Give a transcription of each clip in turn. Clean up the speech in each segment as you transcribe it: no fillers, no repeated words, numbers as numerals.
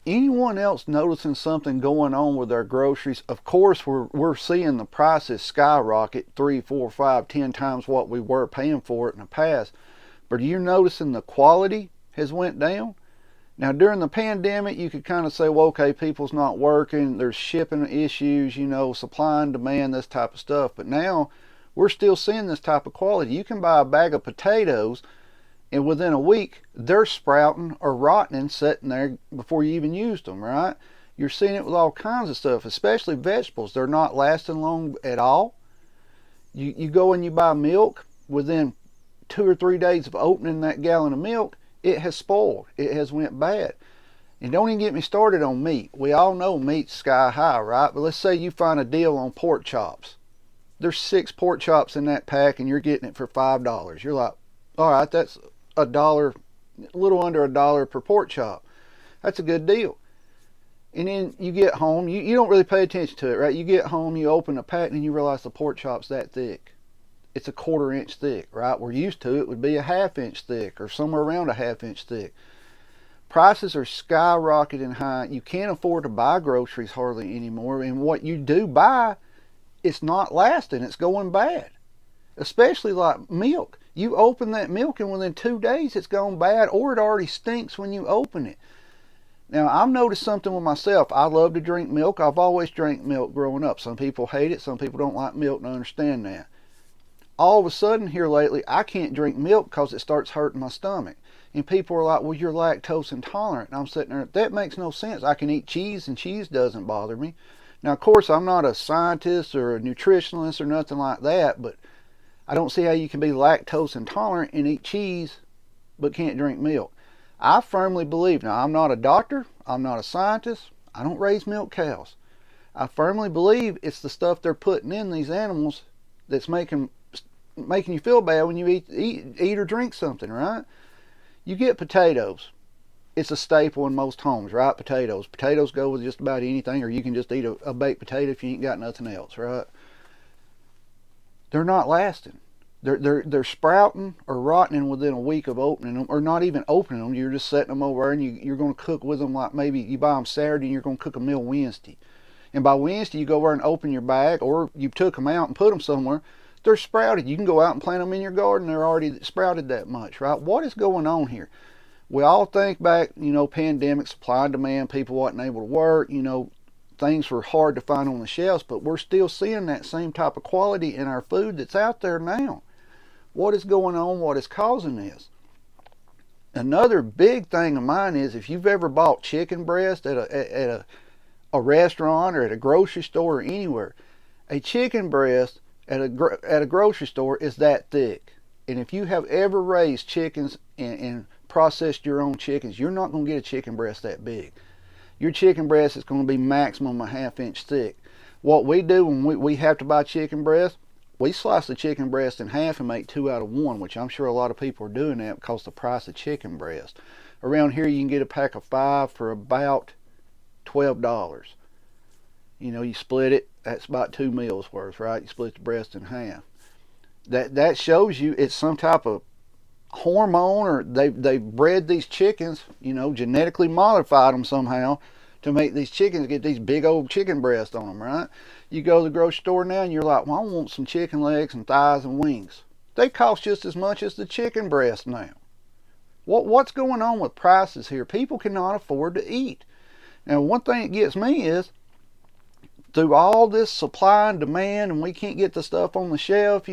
anyone else noticing something going on with their groceries? Of course, we're seeing the prices skyrocket 3, 4, 5, 10 times what we were paying for it in the past. But are you noticing the quality has went down? Now, during the pandemic, you could kind of say, well, okay, people's not working, there's shipping issues, supply and demand, this type of stuff. But now we're still seeing this type of quality. You can buy a bag of potatoes, and within a week, they're sprouting or rotting sitting there before you even used them, right? You're seeing it with all kinds of stuff, especially vegetables. They're not lasting long at all. You go and you buy milk, within 2 or 3 days of opening that gallon of milk, it has spoiled. It has went bad. And don't even get me started on meat. We all know meat's sky high, right? But let's say you find a deal on pork chops. There's 6 pork chops in that pack and you're getting it for $5. You're like, all right, that's $1, a little under $1 per pork chop. That's a good deal. And then you get home, you don't really pay attention to it, right? You get home, you open the pack, and you realize the pork chop's that thick. It's a 1/4 inch thick, right? We're used to it would be a 1/2 inch thick or somewhere around a 1/2 inch thick. Prices are skyrocketing high. You can't afford to buy groceries hardly anymore. And what you do buy, it's not lasting. It's going bad. Especially like milk. You open that milk and within 2 days it's gone bad, or it already stinks when you open it. Now, I've noticed something with myself. I love to drink milk. I've always drank milk growing up. Some people hate it. Some people don't like milk, and I understand that. All of a sudden here lately, I can't drink milk because it starts hurting my stomach. And people are like, well, you're lactose intolerant. And I'm sitting there, that makes no sense. I can eat cheese and cheese doesn't bother me. Now, of course, I'm not a scientist or a nutritionalist or nothing like that, but I don't see how you can be lactose intolerant and eat cheese but can't drink milk. I firmly believe, now I'm not a doctor, I'm not a scientist, I don't raise milk cows. I firmly believe it's the stuff they're putting in these animals that's making you feel bad when you eat or drink something, right? You get potatoes. It's a staple in most homes, right? Potatoes go with just about anything, or you can just eat a baked potato if you ain't got nothing else, right? They're not lasting. They're sprouting or rotting within a week of opening them, or not even opening them. You're just setting them over there, and you're going to cook with them. Like maybe you buy them Saturday and you're going to cook a meal Wednesday, and by Wednesday you go over and open your bag, or you took them out and put them somewhere. They're sprouted. You can go out and plant them in your garden. They're already sprouted that much, right? What is going on here? We all think back, pandemic, supply and demand, people wasn't able to work, things were hard to find on the shelves, but we're still seeing that same type of quality in our food that's out there now. What is going on? What is causing this? Another big thing of mine is, if you've ever bought chicken breast at a restaurant or at a grocery store or anywhere, a chicken breast at a grocery store is that thick. And if you have ever raised chickens and processed your own chickens, you're not going to get a chicken breast that big. Your chicken breast is going to be maximum a 1/2 inch thick. What we do when we have to buy chicken breast, we slice the chicken breast in half and make 2 out of 1, which I'm sure a lot of people are doing that because of the price of chicken breast. Around here you can get a pack of 5 for about $12. You split it, that's about 2 meals worth, right? You split the breast in half. That shows you it's some type of hormone, or they bred these chickens, genetically modified them somehow to make these chickens get these big old chicken breasts on them, right? You go to the grocery store now and you're like, well, I want some chicken legs and thighs and wings. They cost just as much as the chicken breast now. What's going on with prices here? People cannot afford to eat. Now, one thing that gets me is, through all this supply and demand, and we can't get the stuff on the shelf,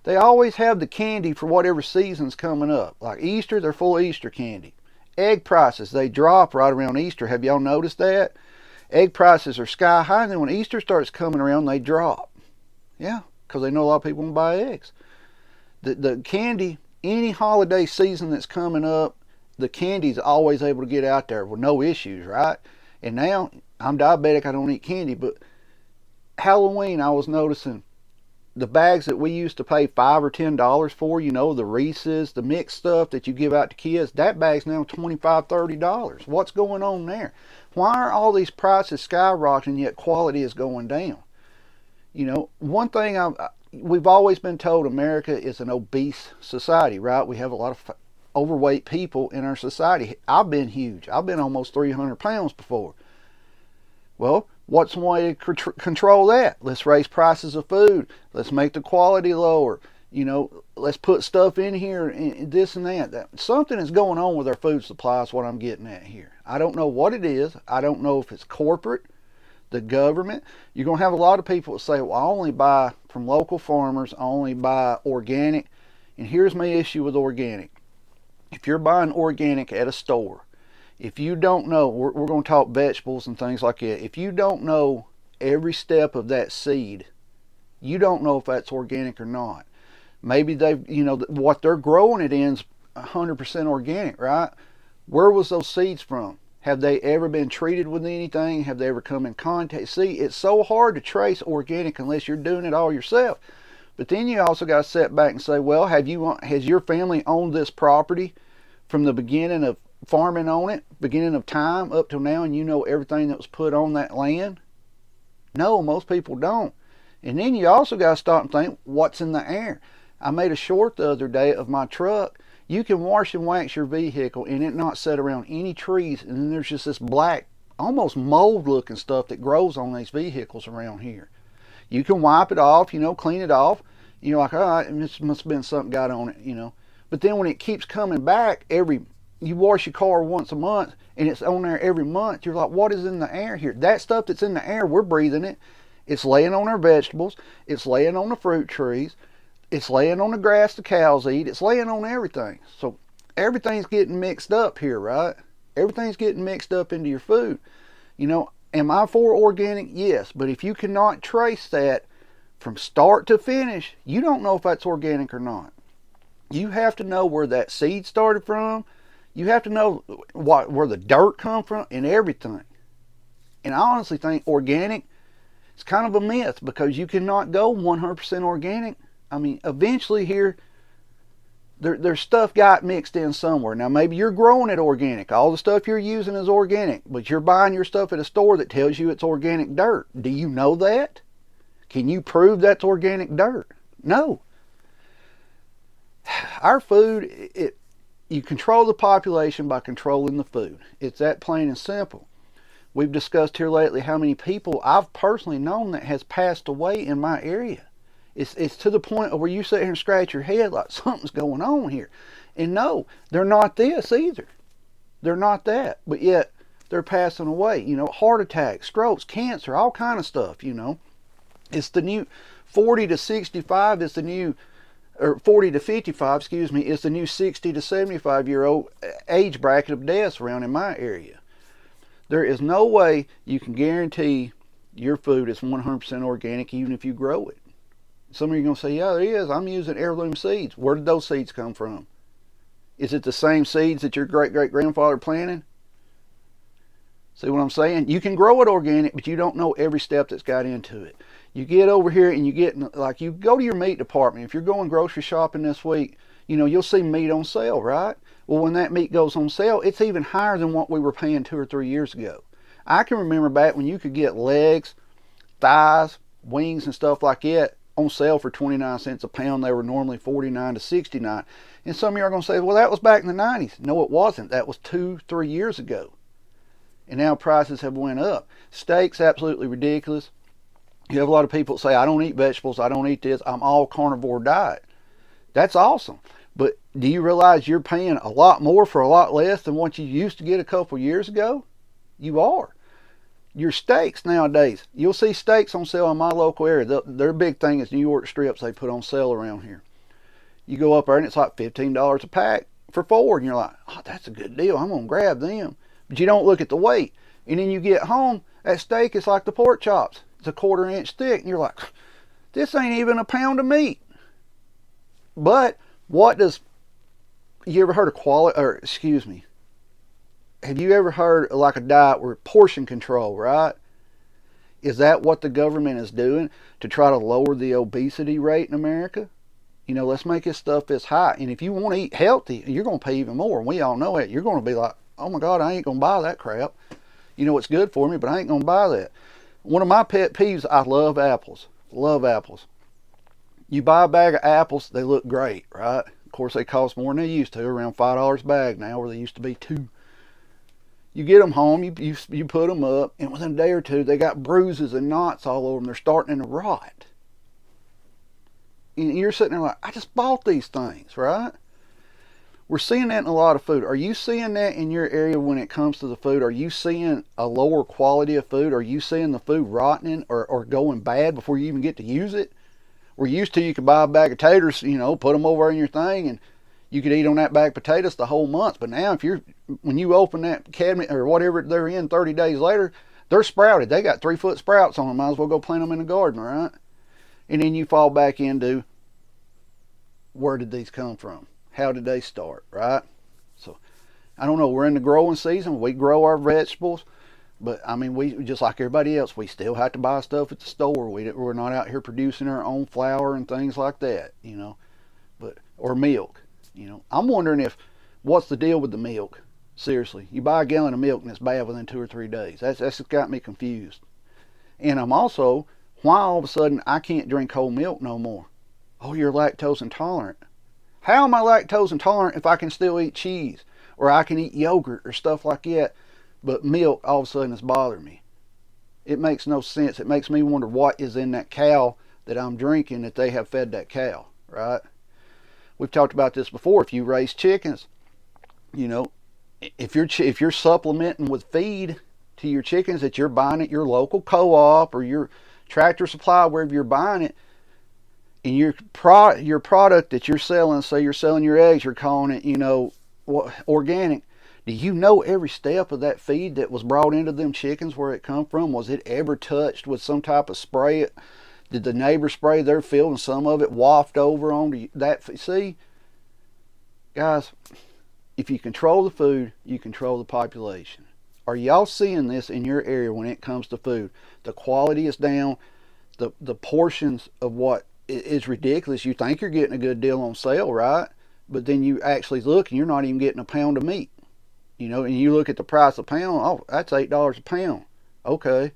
they always have the candy for whatever season's coming up. Like Easter, they're full of Easter candy. Egg prices, they drop right around Easter. Have y'all noticed that? Egg prices are sky high, and then when Easter starts coming around, they drop. Yeah, because they know a lot of people want to buy eggs. The candy, any holiday season that's coming up, the candy's always able to get out there with no issues, right? And now, I'm diabetic, I don't eat candy, but Halloween, I was noticing the bags that we used to pay $5 or $10 for, the Reese's, the mixed stuff that you give out to kids, that bag's now $25, $30. What's going on there? Why are all these prices skyrocketing yet quality is going down? One thing we've always been told, America is an obese society, right? We have a lot of overweight people in our society. I've been huge. I've been almost 300 pounds before. Well, what's one way to control that? Let's raise prices of food. Let's make the quality lower. Let's put stuff in here and this and that. Something is going on with our food supply is what I'm getting at here. I don't know what it is. I don't know if it's corporate, the government. You're going to have a lot of people that say, well, I only buy from local farmers. I only buy organic. And here's my issue with organic. If you're buying organic at a store, if you don't know, we're going to talk vegetables and things like that. If you don't know every step of that seed, you don't know if that's organic or not. Maybe what they're growing it in is 100% organic, right? Where was those seeds from? Have they ever been treated with anything? Have they ever come in contact? See, it's so hard to trace organic unless you're doing it all yourself. But then you also got to sit back and say, well, has your family owned this property from the beginning of farming on it, beginning of time up till now, and you know everything that was put on that land? No, most people don't. And then you also got to stop and think, what's in the air? I made a short the other day of my truck. You can wash and wax your vehicle and it not set around any trees, and then there's just this black, almost mold looking stuff that grows on these vehicles around here. You can wipe it off, clean it off. You're like, all right, this must have been something got on it, But then when it keeps coming back you wash your car once a month and it's on there every month, you're like, what is in the air here? That stuff that's in the air, we're breathing it. It's laying on our vegetables. It's laying on the fruit trees. It's laying on the grass the cows eat. It's laying on everything. So everything's getting mixed up here, right? Everything's getting mixed up into your food. Am I for organic? Yes. But if you cannot trace that from start to finish, you don't know if that's organic or not. You have to know where that seed started from. You have to know where the dirt come from and everything. And I honestly think organic is kind of a myth because you cannot go 100% organic. I mean, eventually here, there's stuff got mixed in somewhere. Now, maybe you're growing it organic. All the stuff you're using is organic, but you're buying your stuff at a store that tells you it's organic dirt. Do you know that? Can you prove that's organic dirt? No. Our food, you control the population by controlling the food. It's that plain and simple. We've discussed here lately how many people I've personally known that has passed away in my area. It's to the point where you sit here and scratch your head like something's going on here. And no, they're not this either. They're not that. But yet they're passing away. Heart attacks, strokes, cancer, all kind of stuff, It's the new 40 to 65 is the new, or 40 to 55, is the new 60 to 75-year-old age bracket of deaths around in my area. There is no way you can guarantee your food is 100% organic even if you grow it. Some of you are going to say, yeah, it is. I'm using heirloom seeds. Where did those seeds come from? Is it the same seeds that your great-great-grandfather planted? See what I'm saying? You can grow it organic, but you don't know every step that's got into it. You get over here and you go to your meat department. If you're going grocery shopping this week, you'll see meat on sale, right? Well, when that meat goes on sale, it's even higher than what we were paying 2 or 3 years ago. I can remember back when you could get legs, thighs, wings, and stuff like that on sale for 29 cents a pound. They were normally 49 to 69. And some of you are going to say, well, that was back in the 90s. No, it wasn't. That was 2-3 years ago. And now prices have went up. Steak's absolutely ridiculous. You have a lot of people that say, I don't eat vegetables, I don't eat this, I'm all carnivore diet. That's awesome. But do you realize you're paying a lot more for a lot less than what you used to get a couple years ago? You are. Your steaks nowadays, you'll see steaks on sale in my local area. Their big thing is New York strips they put on sale around here. You go up there and it's like $15 a pack for 4, and you're like, oh, that's a good deal, I'm going to grab them. But you don't look at the weight. And then you get home, that steak is like the pork chops. It's a 1/4 inch thick, and you're like, this ain't even a pound of meat. But you ever heard of have you ever heard of like a diet where portion control, right? Is that what the government is doing to try to lower the obesity rate in America? Let's make this stuff this high. And if you want to eat healthy, you're going to pay even more. And we all know it. You're going to be like, oh my God, I ain't going to buy that crap. It's good for me, but I ain't going to buy that. One of my pet peeves, I love apples. Love apples. You buy a bag of apples, they look great, right? Of course, they cost more than they used to, around $5 a bag now, where they used to be $2. You get them home, you put them up, and within a day or two, they got bruises and knots all over them. They're starting to rot. And you're sitting there like, I just bought these things, right? We're seeing that in a lot of food. Are you seeing that in your area when it comes to the food? Are you seeing a lower quality of food? Are you seeing the food rotting or going bad before you even get to use it? We're used to, you could buy a bag of taters, put them over in your thing, and you could eat on that bag of potatoes the whole month. But now, when you open that cabinet or whatever they're in 30 days later, they're sprouted. They got 3-foot sprouts on them. Might as well go plant them in the garden, right? And then you fall back into, where did these come from? How did they start, right? So, I don't know. We're in the growing season. We grow our vegetables. But, I mean, we just like everybody else, we still have to buy stuff at the store. We're not out here producing our own flour and things like that, or milk. I'm wondering what's the deal with the milk? Seriously, you buy a gallon of milk and it's bad within 2 or 3 days. That's just got me confused. And I'm also, why all of a sudden I can't drink whole milk no more? Oh, you're lactose intolerant. How am I lactose intolerant if I can still eat cheese, or I can eat yogurt or stuff like that, but milk all of a sudden is bothering me? It makes no sense. It makes me wonder what is in that cow that I'm drinking that they have fed that cow, right? We've talked about this before. If you raise chickens, if you're supplementing with feed to your chickens that you're buying at your local co-op or your Tractor Supply, wherever you're buying it, and your product that you're selling, say you're selling your eggs, you're calling it, organic. Do you know every step of that feed that was brought into them chickens, where it come from? Was it ever touched with some type of spray? Did the neighbor spray their field and some of it waft over onto that? See, guys, if you control the food, you control the population. Are y'all seeing this in your area when it comes to food? The quality is down. The portions of what is ridiculous. You think you're getting a good deal on sale, right? But then you actually look and you're not even getting a pound of meat. And you look at the price of a pound, oh, that's $8 a pound. Okay.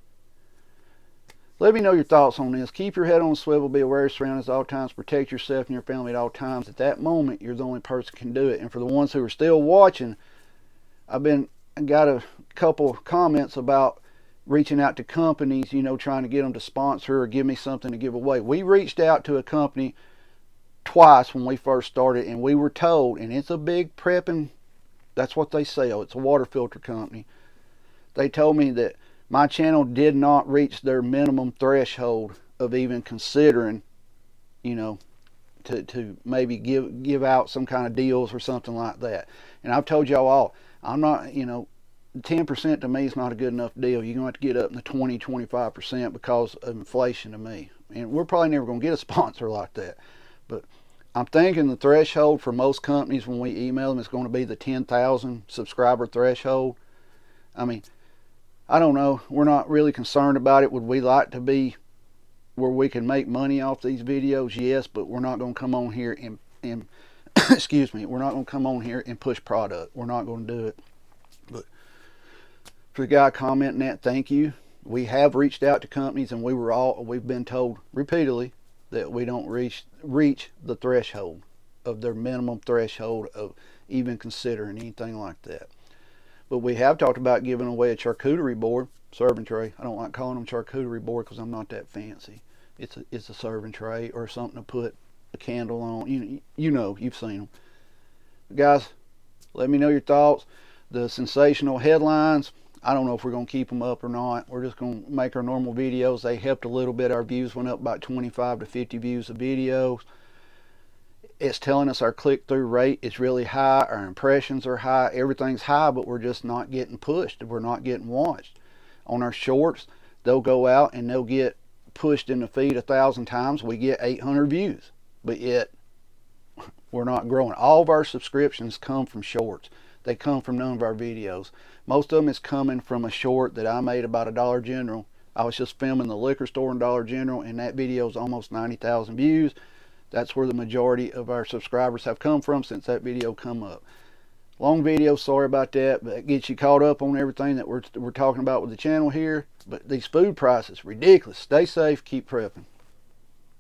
Let me know your thoughts on this. Keep your head on a swivel, be aware of surroundings at all times, protect yourself and your family at all times. At that moment, you're the only person who can do it. And for the ones who are still watching, I got a couple comments about reaching out to companies, trying to get them to sponsor or give me something to give away. We reached out to a company twice when we first started, and we were told, and it's a big prepping, that's what they sell, it's a water filter company. They told me that my channel did not reach their minimum threshold of even considering, to maybe give out some kind of deals or something like that. And I've told y'all all, I'm not, 10% to me is not a good enough deal. You're going to have to get up in the 20-25% because of inflation to me. And we're probably never going to get a sponsor like that. But I'm thinking the threshold for most companies when we email them is going to be the 10,000 subscriber threshold. I mean, I don't know. We're not really concerned about it. Would we like to be where we can make money off these videos? Yes, but we're not going to come on here and excuse me, we're not going to come on here and push product. We're not going to do it. But for the guy commenting that, thank you. We have reached out to companies, and we've been told repeatedly that we don't reach the threshold of their minimum threshold of even considering anything like that. But we have talked about giving away a charcuterie board, serving tray. I don't like calling them charcuterie board because I'm not that fancy. It's a serving tray or something to put a candle on. You've seen them. But guys, let me know your thoughts. The sensational headlines, I don't know if we're going to keep them up or not. We're just going to make our normal videos. They helped a little bit. Our views went up about 25 to 50 views of videos. It's telling us our click-through rate is really high. Our impressions are high. Everything's high, but we're just not getting pushed. We're not getting watched. On our shorts, they'll go out and they'll get pushed in the feed 1,000 times. We get 800 views, but yet we're not growing. All of our subscriptions come from shorts. They come from none of our videos. Most of them is coming from a short that I made about a Dollar General. I was just filming the liquor store in Dollar General, and that video is almost 90,000 views. That's where the majority of our subscribers have come from since that video come up. Long video, sorry about that, but it gets you caught up on everything that we're talking about with the channel here. But these food prices, ridiculous. Stay safe, keep prepping.